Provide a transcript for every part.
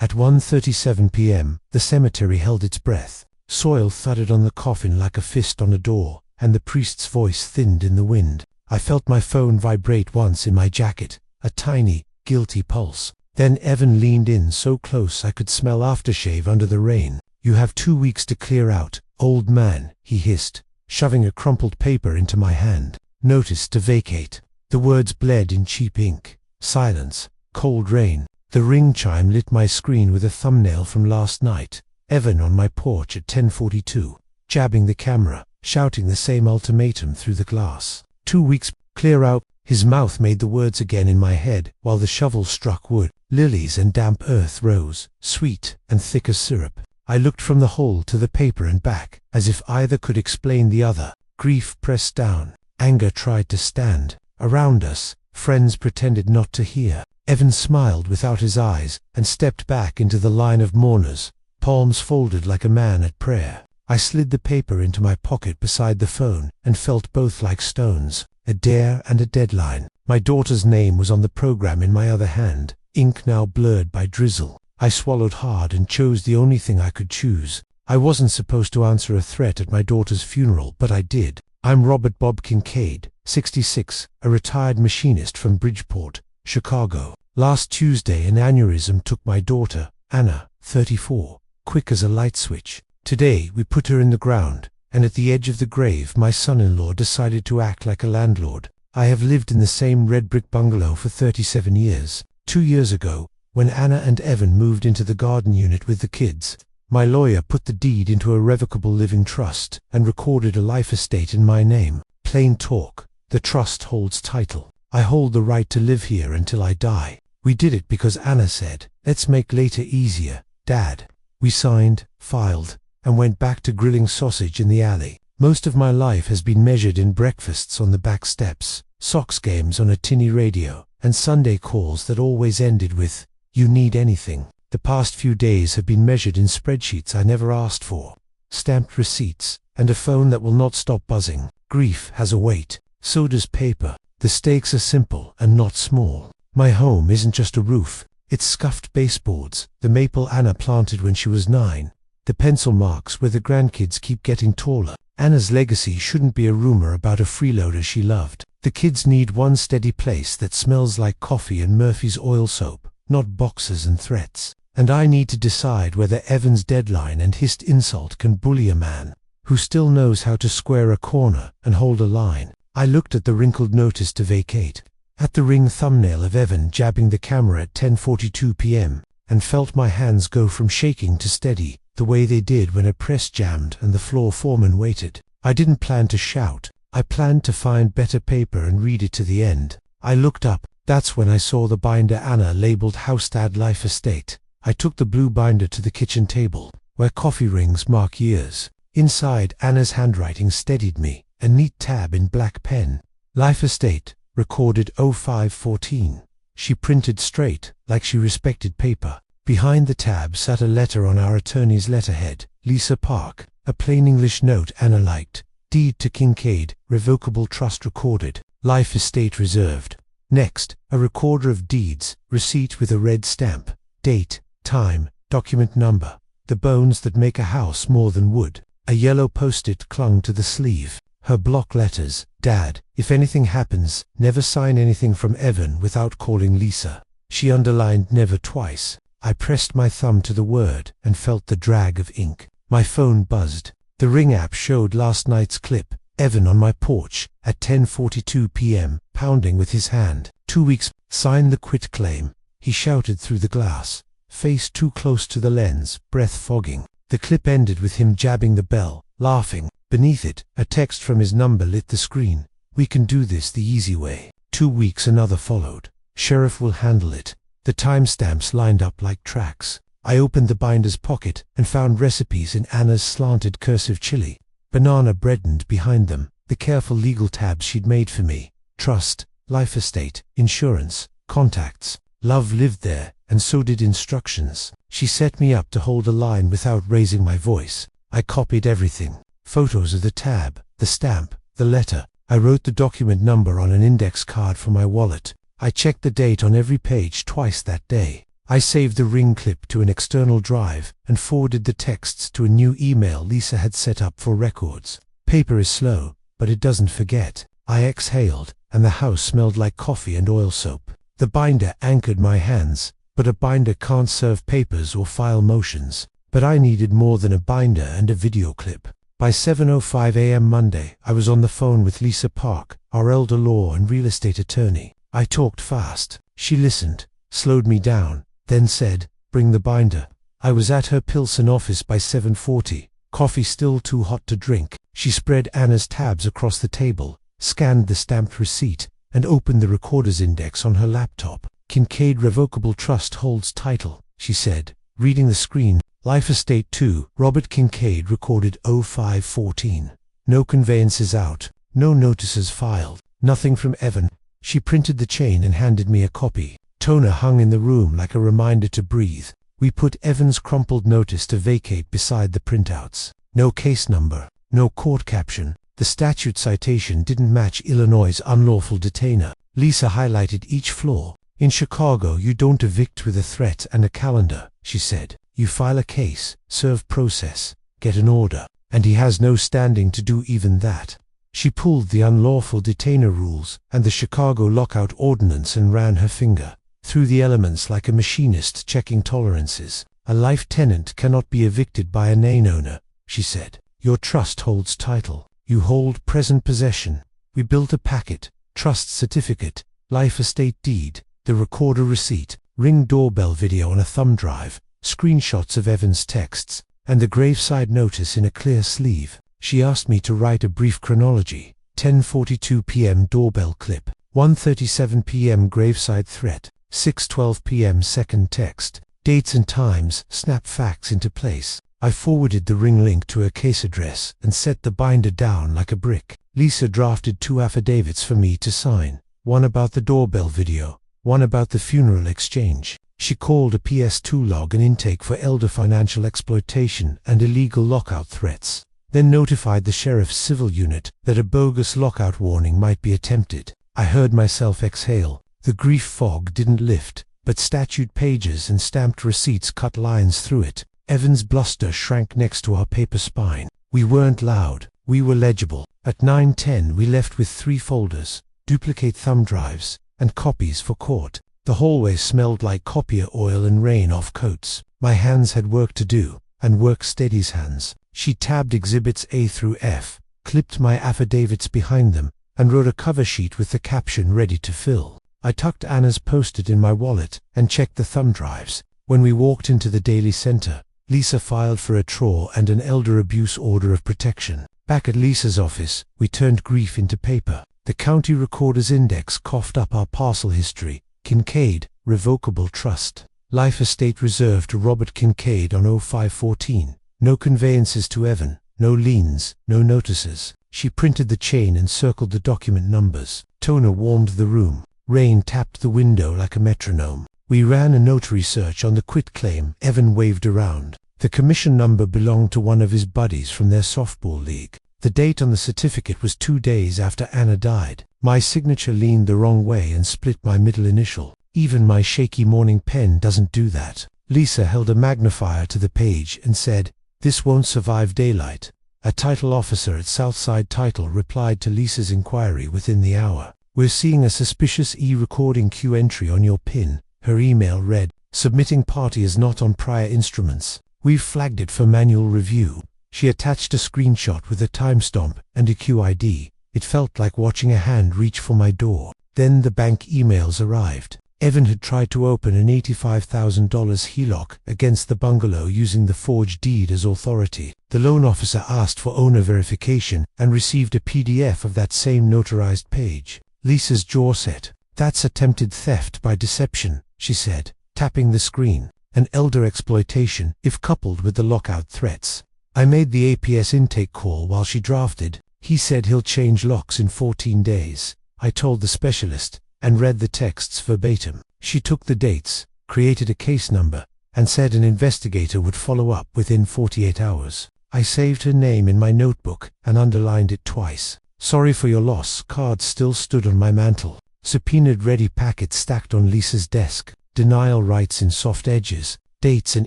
At 1:37 p.m., the cemetery held its breath. Soil thudded on the coffin like a fist on a door, and the priest's voice thinned in the wind. I felt my phone vibrate once in my jacket, a tiny, guilty pulse. Then Evan leaned in so close I could smell aftershave under the rain. "You have 2 weeks to clear out, old man," he hissed, shoving a crumpled paper into my hand. "Notice to vacate." The words bled in cheap ink. Silence. Cold rain. The ring chime lit my screen with a thumbnail from last night. Evan on my porch at 10:42, jabbing the camera, shouting the same ultimatum through the glass. 2 weeks, clear out. His mouth made the words again in my head while the shovel struck wood. Lilies and damp earth rose, sweet and thick as syrup. I looked from the hole to the paper and back, as if either could explain the other. Grief pressed down. Anger tried to stand. Around us, friends pretended not to hear. Evan smiled without his eyes and stepped back into the line of mourners, palms folded like a man at prayer. I slid the paper into my pocket beside the phone and felt both like stones, a dare and a deadline. My daughter's name was on the program in my other hand, ink now blurred by drizzle. I swallowed hard and chose the only thing I could choose. I wasn't supposed to answer a threat at my daughter's funeral, but I did. "I'm Robert Bob Kincaid, 66, a retired machinist from Bridgeport, Chicago. Last Tuesday an aneurysm took my daughter, Anna, 34, quick as a light switch. Today we put her in the ground, and at the edge of the grave my son-in-law decided to act like a landlord. I have lived in the same red brick bungalow for 37 years. 2 years ago, when Anna and Evan moved into the garden unit with the kids, my lawyer put the deed into a revocable living trust and recorded a life estate in my name. Plain talk. The trust holds title. I hold the right to live here until I die. We did it because Anna said, "Let's make later easier, Dad." We signed, filed, and went back to grilling sausage in the alley. Most of my life has been measured in breakfasts on the back steps, Sox games on a tinny radio, and Sunday calls that always ended with, "You need anything." The past few days have been measured in spreadsheets I never asked for, stamped receipts, and a phone that will not stop buzzing. Grief has a weight. So does paper. The stakes are simple and not small. My home isn't just a roof. It's scuffed baseboards, the maple Anna planted when she was 9, the pencil marks where the grandkids keep getting taller. Anna's legacy shouldn't be a rumor about a freeloader she loved. The kids need one steady place that smells like coffee and Murphy's oil soap, not boxes and threats. And I need to decide whether Evan's deadline and hissed insult can bully a man who still knows how to square a corner and hold a line. I looked at the wrinkled notice to vacate, at the ring thumbnail of Evan jabbing the camera at 10:42 p.m., and felt my hands go from shaking to steady, the way they did when a press jammed and the floor foreman waited. I didn't plan to shout. I planned to find better paper and read it to the end. I looked up. That's when I saw the binder Anna labeled Haustad Life Estate. I took the blue binder to the kitchen table, where coffee rings mark years. Inside, Anna's handwriting steadied me, a neat tab in black pen. Life Estate, recorded 0514. She printed straight, like she respected paper. Behind the tab sat a letter on our attorney's letterhead, Lisa Park, a plain English note Anna liked. Deed to Kincaid, revocable trust recorded, life estate reserved. Next, a recorder of deeds, receipt with a red stamp, date, time, document number, the bones that make a house more than wood. A yellow post-it clung to the sleeve. Her block letters, Dad, if anything happens, never sign anything from Evan without calling Lisa. She underlined never twice. I pressed my thumb to the word and felt the drag of ink. My phone buzzed. The Ring app showed last night's clip, Evan on my porch, at 10:42 p.m., pounding with his hand. 2 weeks, sign the quit claim, he shouted through the glass, face too close to the lens, breath fogging. The clip ended with him jabbing the bell, laughing. Beneath it, a text from his number lit the screen. We can do this the easy way. 2 weeks another followed. Sheriff will handle it. The timestamps lined up like tracks. I opened the binder's pocket and found recipes in Anna's slanted cursive chili. Banana breadened behind them, the careful legal tabs she'd made for me. Trust, life estate, insurance, contacts. Love lived there, and so did instructions. She set me up to hold a line without raising my voice. I copied everything. Photos of the tab, the stamp, the letter. I wrote the document number on an index card for my wallet. I checked the date on every page twice that day. I saved the ring clip to an external drive and forwarded the texts to a new email Lisa had set up for records. Paper is slow, but it doesn't forget. I exhaled, and the house smelled like coffee and oil soap. The binder anchored my hands, but a binder can't serve papers or file motions. But I needed more than a binder and a video clip. By 7:05 a.m. Monday, I was on the phone with Lisa Park, our elder law and real estate attorney. I talked fast. She listened, slowed me down, then said, "Bring the binder." I was at her Pilsen office by 7:40, coffee still too hot to drink. She spread Anna's tabs across the table, scanned the stamped receipt, and opened the recorder's index on her laptop. "Kincaid Revocable Trust holds title," she said, reading the screen. "Life Estate 2, Robert Kincaid, recorded 0514. No conveyances out, no notices filed, nothing from Evan." She printed the chain and handed me a copy. Toner hung in the room like a reminder to breathe. We put Evan's crumpled notice to vacate beside the printouts. No case number, no court caption. The statute citation didn't match Illinois' unlawful detainer. Lisa highlighted each flaw. "In Chicago, you don't evict with a threat and a calendar," she said. "You file a case, serve process, get an order, and he has no standing to do even that." She pulled the unlawful detainer rules and the Chicago lockout ordinance and ran her finger through the elements like a machinist checking tolerances. "A life tenant cannot be evicted by a lien owner," she said. "Your trust holds title. You hold present possession. We built a packet, trust certificate, life estate deed, the recorder receipt, Ring doorbell video on a thumb drive, screenshots of Evan's texts, and the graveside notice in a clear sleeve." She asked me to write a brief chronology. 10:42 p.m. doorbell clip, 1:37 p.m. graveside threat, 6:12 p.m. second text, dates and times, snap facts into place. I forwarded the Ring link to her case address and set the binder down like a brick. Lisa drafted 2 affidavits for me to sign, one about the doorbell video, one about the funeral exchange. She called a PS2 log an intake for elder financial exploitation and illegal lockout threats, then notified the sheriff's civil unit that a bogus lockout warning might be attempted. I heard myself exhale. The grief fog didn't lift, but statute pages and stamped receipts cut lines through it. Evan's bluster shrank next to our paper spine. We weren't loud, we were legible. At 9:10 we left with 3 folders, duplicate thumb drives, and copies for court. The hallway smelled like copier oil and rain off coats. My hands had work to do, and work steadies hands. She tabbed exhibits A through F, clipped my affidavits behind them, and wrote a cover sheet with the caption ready to fill. I tucked Anna's post-it in my wallet and checked the thumb drives. When we walked into the Daily Center, Lisa filed for a TRAW and an elder abuse order of protection. Back at Lisa's office, we turned grief into paper. The county recorder's index coughed up our parcel history. Kincaid, Revocable Trust. Life estate reserved to Robert Kincaid on 0514. No conveyances to Evan, no liens, no notices. She printed the chain and circled the document numbers. Toner warmed the room. Rain tapped the window like a metronome. We ran a notary search on the quitclaim Evan waved around. The commission number belonged to one of his buddies from their softball league. The date on the certificate was 2 days after Anna died. My signature leaned the wrong way and split my middle initial. Even my shaky morning pen doesn't do that. Lisa held a magnifier to the page and said, "This won't survive daylight." A title officer at Southside Title replied to Lisa's inquiry within the hour. "We're seeing a suspicious e-recording queue entry on your PIN." Her email read, "Submitting party is not on prior instruments. We've flagged it for manual review." She attached a screenshot with a timestamp and a QID. It felt like watching a hand reach for my door. Then the bank emails arrived. Evan had tried to open an $85,000 HELOC against the bungalow using the forged deed as authority. The loan officer asked for owner verification and received a PDF of that same notarized page. Lisa's jaw set. "That's attempted theft by deception," she said, tapping the screen. "An elder exploitation, if coupled with the lockout threats." I made the APS intake call while she drafted. "He said he'll change locks in 14 days. I told the specialist, and read the texts verbatim. She took the dates, created a case number, and said an investigator would follow up within 48 hours. I saved her name in my notebook and underlined it twice. "Sorry for your loss" card still stood on my mantel. Subpoenaed ready packets stacked on Lisa's desk. Denial writes in soft edges, dates and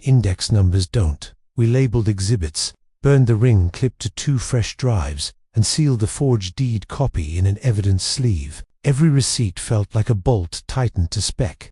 index numbers don't. We labeled exhibits, burned the ring clipped to 2 fresh drives, and sealed the forged deed copy in an evidence sleeve. Every receipt felt like a bolt tightened to spec.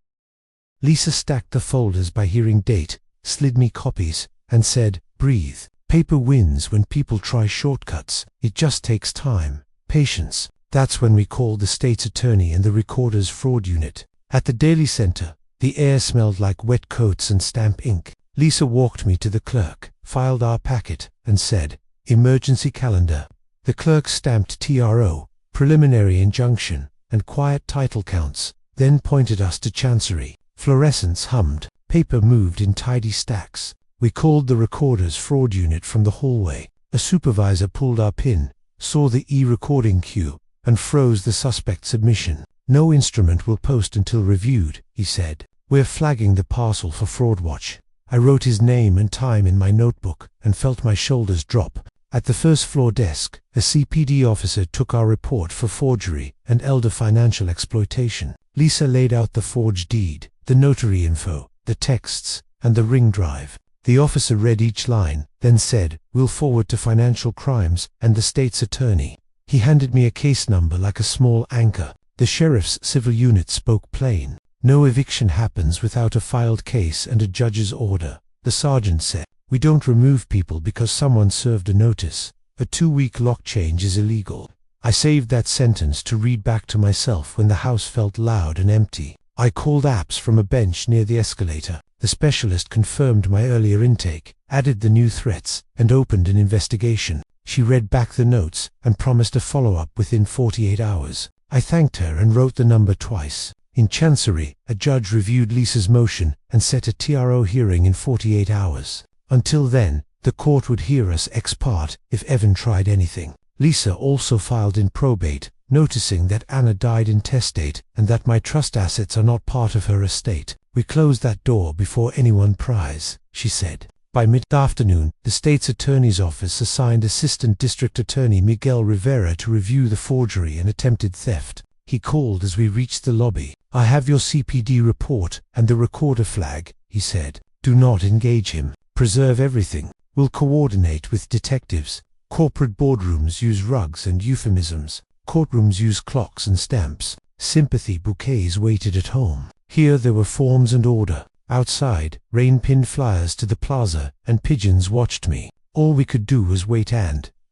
Lisa stacked the folders by hearing date, slid me copies, and said, "Breathe. Paper wins when people try shortcuts. It just takes time, patience." That's when we called the state's attorney and the recorder's fraud unit. At the Daily Center, the air smelled like wet coats and stamp ink. Lisa walked me to the clerk, filed our packet, and said, "Emergency calendar." The clerk stamped TRO, preliminary injunction, and quiet title counts, then pointed us to Chancery. Fluorescents hummed, paper moved in tidy stacks. We called the recorder's fraud unit from the hallway. A supervisor pulled our pin, saw the e-recording queue, and froze the suspect submission. "No instrument will post until reviewed," he said. "We're flagging the parcel for Fraud Watch." I wrote his name and time in my notebook and felt my shoulders drop. At the first floor desk, a CPD officer took our report for forgery and elder financial exploitation. Lisa laid out the forged deed, the notary info, the texts, and the ring drive. The officer read each line, then said, "We'll forward to financial crimes and the state's attorney." He handed me a case number like a small anchor. The sheriff's civil unit spoke plain. "No eviction happens without a filed case and a judge's order." The sergeant said, "We don't remove people because someone served a notice. A 2-week lock change is illegal." I saved that sentence to read back to myself when the house felt loud and empty. I called apps from a bench near the escalator. The specialist confirmed my earlier intake, added the new threats, and opened an investigation. She read back the notes and promised a follow-up within 48 hours. I thanked her and wrote the number twice. In Chancery, a judge reviewed Lisa's motion and set a TRO hearing in 48 hours. Until then, the court would hear us ex parte if Evan tried anything. Lisa also filed in probate, noticing that Anna died intestate and that my trust assets are not part of her estate. "We closed that door before anyone pries," she said. By mid-afternoon, the state's attorney's office assigned Assistant District Attorney Miguel Rivera to review the forgery and attempted theft. He called as we reached the lobby. "I have your CPD report and the recorder flag," he said. "Do not engage him. Preserve everything. We'll coordinate with detectives. Corporate boardrooms use rugs and euphemisms. Courtrooms use clocks and stamps. Sympathy bouquets waited at home." Here there were forms and order. Outside, rain pinned flyers to the plaza, and pigeons watched me. All we could do was wait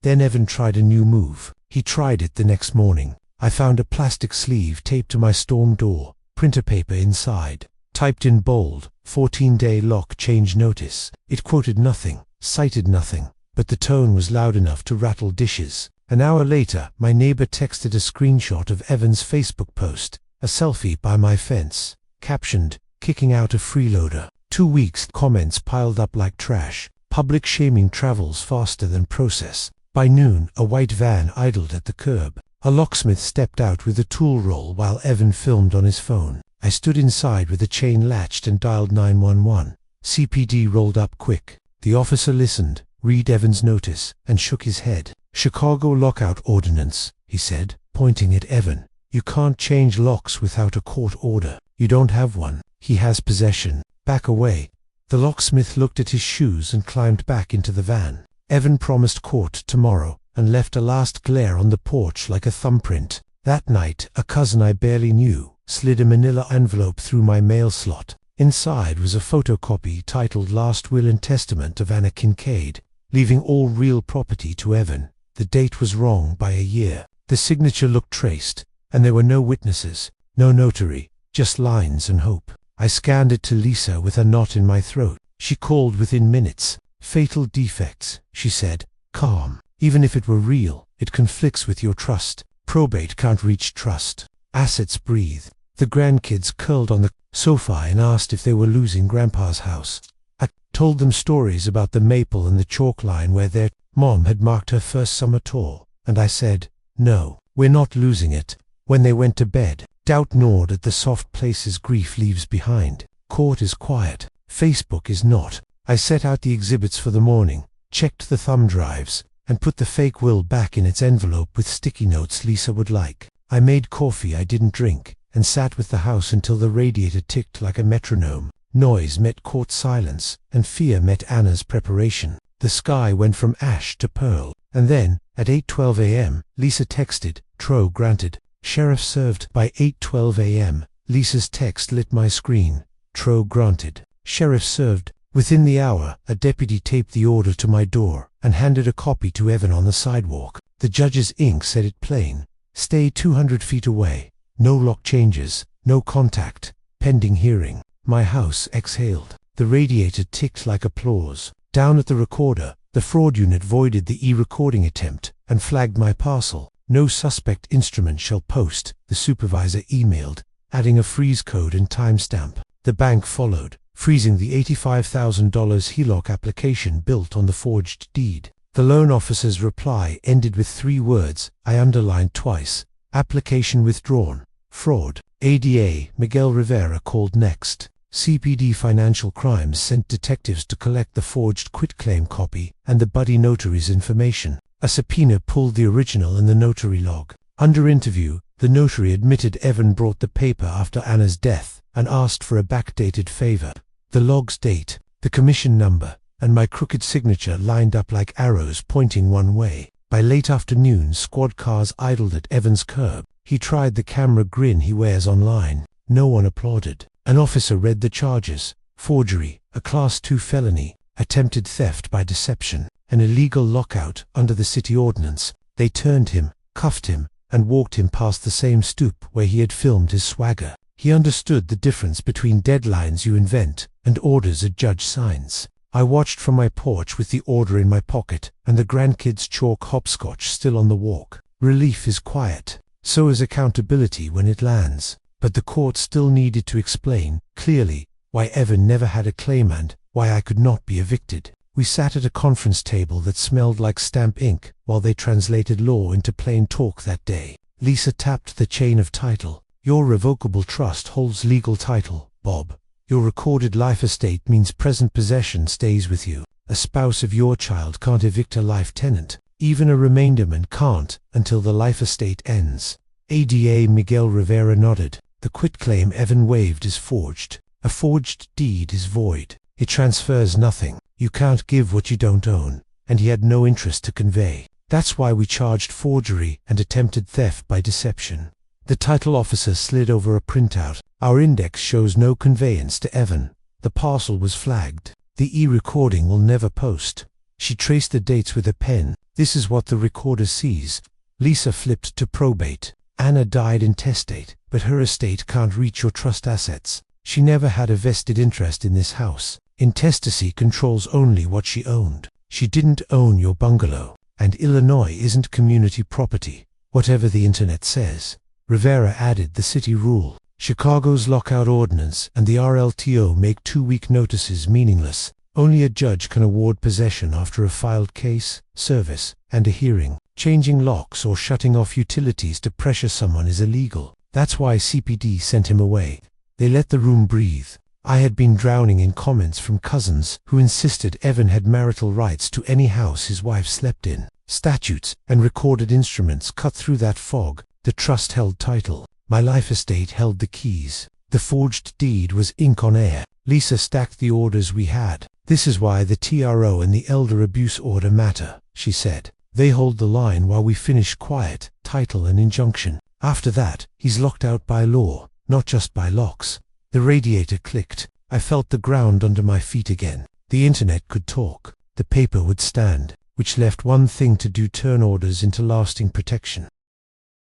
then Evan tried a new move. He tried it the next morning. I found a plastic sleeve taped to my storm door, printer paper inside. Typed in bold, 14-day lock change notice. It quoted nothing, cited nothing, but the tone was loud enough to rattle dishes. An hour later, my neighbor texted a screenshot of Evan's Facebook post, a selfie by my fence, captioned, "Kicking out a freeloader." 2 weeks, comments piled up like trash. Public shaming travels faster than process. By noon, a white van idled at the curb. A locksmith stepped out with a tool roll while Evan filmed on his phone. I stood inside with the chain latched and dialed 911. CPD rolled up quick. The officer listened, read Evan's notice, and shook his head. "Chicago lockout ordinance," he said, pointing at Evan. "You can't change locks without a court order. You don't have one. He has possession. Back away." The locksmith looked at his shoes and climbed back into the van. Evan promised court tomorrow and left a last glare on the porch like a thumbprint. That night, a cousin I barely knew slid a manila envelope through my mail slot. Inside was a photocopy titled "Last Will and Testament of Anna Kincaid," leaving all real property to Evan. The date was wrong by a year. The signature looked traced, and there were no witnesses, no notary, just lines and hope. I scanned it to Lisa with a knot in my throat. She called within minutes. "Fatal defects," she said, calm. "Even if it were real, it conflicts with your trust. Probate can't reach trust. Assets breathe." The grandkids curled on the sofa and asked if they were losing Grandpa's house. I told them stories about the maple and the chalk line where their mom had marked her first summer tour, and I said, "No, we're not losing it." When they went to bed, doubt gnawed at the soft places grief leaves behind. Court is quiet. Facebook is not. I set out the exhibits for the morning, checked the thumb drives, and put the fake will back in its envelope with sticky notes Lisa would like. I made coffee I didn't drink, and sat with the house until the radiator ticked like a metronome. Noise met court silence, and fear met Anna's preparation. The sky went from ash to pearl. And then, at 8:12 a.m., Lisa texted, "Tro granted. Sheriff served." By 8:12 a.m., Lisa's text lit my screen. "Tro granted. Sheriff served." Within the hour, a deputy taped the order to my door and handed a copy to Evan on the sidewalk. The judge's ink said it plain. Stay 200 feet away. No lock changes. No contact. Pending hearing. My house exhaled. The radiator ticked like applause. Down at the recorder, the fraud unit voided the e-recording attempt and flagged my parcel. "No suspect instrument shall post," the supervisor emailed, adding a freeze code and timestamp. The bank followed, freezing the $85,000 HELOC application built on the forged deed. The loan officer's reply ended with 3 words I underlined twice: "Application withdrawn. Fraud." ADA Miguel Rivera called next. CPD Financial Crimes sent detectives to collect the forged quitclaim copy and the buddy notary's information. A subpoena pulled the original and the notary log. Under interview, the notary admitted Evan brought the paper after Anna's death and asked for a backdated favor. The log's date, the commission number, and my crooked signature lined up like arrows pointing one way. By late afternoon, squad cars idled at Evan's curb. He tried the camera grin he wears online. No one applauded. An officer read the charges: forgery, a Class 2 felony, attempted theft by deception, an illegal lockout under the city ordinance. They turned him, cuffed him, and walked him past the same stoop where he had filmed his swagger. He understood the difference between deadlines you invent and orders a judge signs. I watched from my porch with the order in my pocket and the grandkids' chalk hopscotch still on the walk. Relief is quiet. So is accountability when it lands. But the court still needed to explain, clearly, why Evan never had a claim and why I could not be evicted. We sat at a conference table that smelled like stamp ink while they translated law into plain talk that day. Lisa tapped the chain of title. "Your revocable trust holds legal title, Bob. Your recorded life estate means present possession stays with you. A spouse of your child can't evict a life tenant. Even a remainderman can't until the life estate ends." ADA Miguel Rivera nodded. "The quitclaim Evan waived is forged. A forged deed is void. It transfers nothing. You can't give what you don't own, and he had no interest to convey. That's why we charged forgery and attempted theft by deception." The title officer slid over a printout. "Our index shows no conveyance to Evan. The parcel was flagged. The e-recording will never post." She traced the dates with a pen. "This is what the recorder sees." Lisa flipped to probate. "Anna died intestate, but her estate can't reach your trust assets. She never had a vested interest in this house. Intestacy controls only what she owned. She didn't own your bungalow, and Illinois isn't community property, whatever the internet says." Rivera added the city rule. "Chicago's lockout ordinance and the RLTO make 2-week notices meaningless. Only a judge can award possession after a filed case, service, and a hearing. Changing locks or shutting off utilities to pressure someone is illegal. That's why CPD sent him away." They let the room breathe. I had been drowning in comments from cousins who insisted Evan had marital rights to any house his wife slept in. Statutes and recorded instruments cut through that fog. The trust held title. My life estate held the keys. The forged deed was ink on air. Lisa stacked the orders we had. "This is why the TRO and the elder abuse order matter," she said. "They hold the line while we finish quiet, title and injunction. After that, he's locked out by law, not just by locks." The radiator clicked. I felt the ground under my feet again. The internet could talk. The paper would stand, which left one thing to do: turn orders into lasting protection.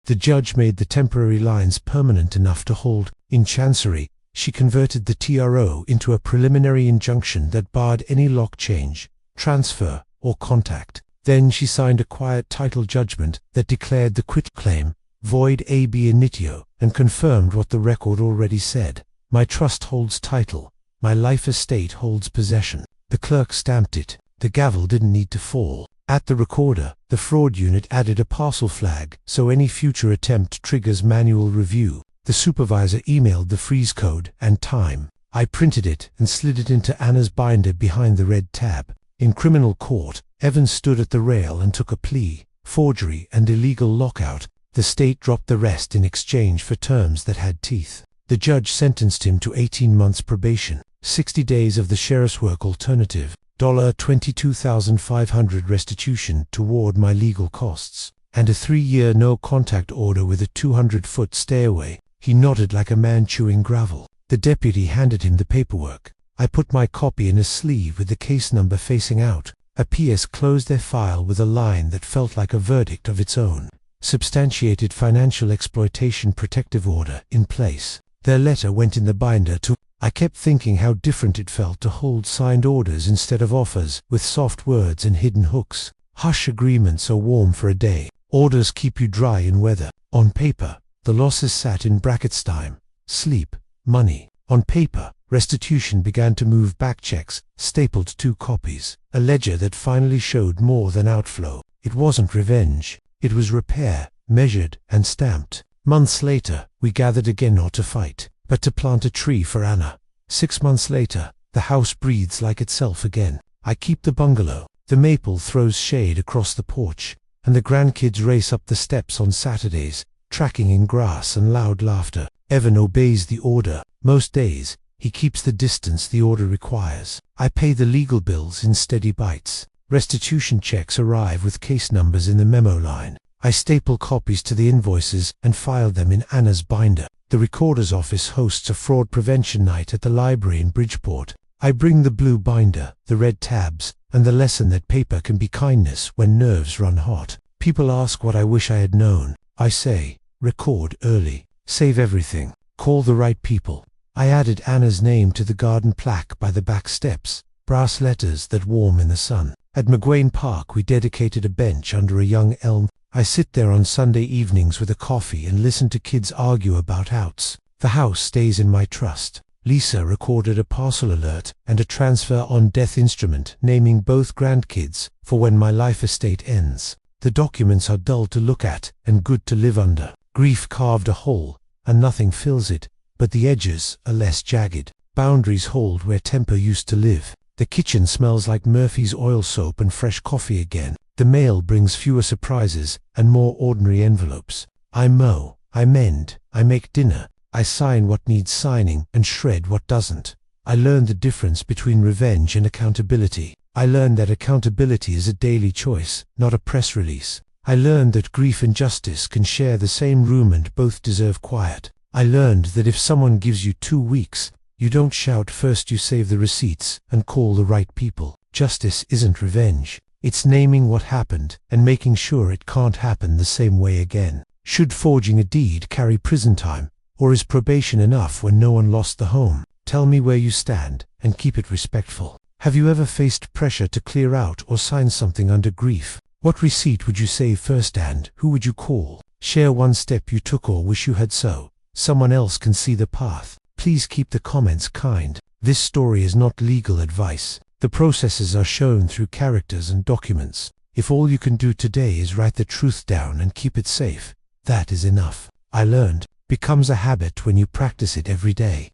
The judge made the temporary lines permanent enough to hold. In Chancery, she converted the TRO into a preliminary injunction that barred any lock change, transfer, or contact. Then she signed a quiet title judgment that declared the quitclaim void ab initio and confirmed what the record already said. My trust holds title. My life estate holds possession. The clerk stamped it. The gavel didn't need to fall. At the recorder, the fraud unit added a parcel flag, so any future attempt triggers manual review. The supervisor emailed the freeze code and time. I printed it and slid it into Anna's binder behind the red tab. In criminal court, Evans stood at the rail and took a plea: forgery and illegal lockout, The state dropped the rest in exchange for terms that had teeth. The judge sentenced him to 18 months probation, 60 days of the sheriff's work alternative, $22,500 restitution toward my legal costs, and a 3-year no-contact order with a 200-foot stay away. He nodded like a man chewing gravel. The deputy handed him the paperwork. I put my copy in a sleeve with the case number facing out. A PS closed their file with a line that felt like a verdict of its own. Substantiated financial exploitation protective order in place. Their letter went in the binder too. I kept thinking how different it felt to hold signed orders instead of offers, with soft words and hidden hooks. Hush agreements are warm for a day. Orders keep you dry in weather. On paper, the losses sat in brackets: time, sleep, money. On paper, restitution began to move back checks, stapled 2 copies. A ledger that finally showed more than outflow. It wasn't revenge. It was repair, measured and stamped. Months later, we gathered again not to fight, but to plant a tree for Anna. 6 months later, the house breathes like itself again. I keep the bungalow. The maple throws shade across the porch, and the grandkids race up the steps on Saturdays, tracking in grass and loud laughter. Evan obeys the order. Most days, he keeps the distance the order requires. I pay the legal bills in steady bites. Restitution checks arrive with case numbers in the memo line. I staple copies to the invoices and file them in Anna's binder. The recorder's office hosts a fraud prevention night at the library in Bridgeport. I bring the blue binder, the red tabs, and the lesson that paper can be kindness when nerves run hot. People ask what I wish I had known. I say, record early, save everything, call the right people. I added Anna's name to the garden plaque by the back steps, brass letters that warm in the sun. At McGuane Park we dedicated a bench under a young elm. I sit there on Sunday evenings with a coffee and listen to kids argue about outs. The house stays in my trust. Lisa recorded a parcel alert and a transfer on death instrument naming both grandkids for when my life estate ends. The documents are dull to look at and good to live under. Grief carved a hole, and nothing fills it, but the edges are less jagged. Boundaries hold where temper used to live. The kitchen smells like Murphy's oil soap and fresh coffee again. The mail brings fewer surprises and more ordinary envelopes. I mow, I mend, I make dinner, I sign what needs signing and shred what doesn't. I learned the difference between revenge and accountability. I learned that accountability is a daily choice, not a press release. I learned that grief and justice can share the same room and both deserve quiet. I learned that if someone gives you 2 weeks, you don't shout first, you save the receipts and call the right people. Justice isn't revenge. It's naming what happened and making sure it can't happen the same way again. Should forging a deed carry prison time, or is probation enough when no one lost the home? Tell me where you stand and keep it respectful. Have you ever faced pressure to clear out or sign something under grief? What receipt would you save first and who would you call? Share one step you took or wish you had so someone else can see the path. Please keep the comments kind. This story is not legal advice. The processes are shown through characters and documents. If all you can do today is write the truth down and keep it safe, that is enough. I learned, becomes a habit when you practice it every day.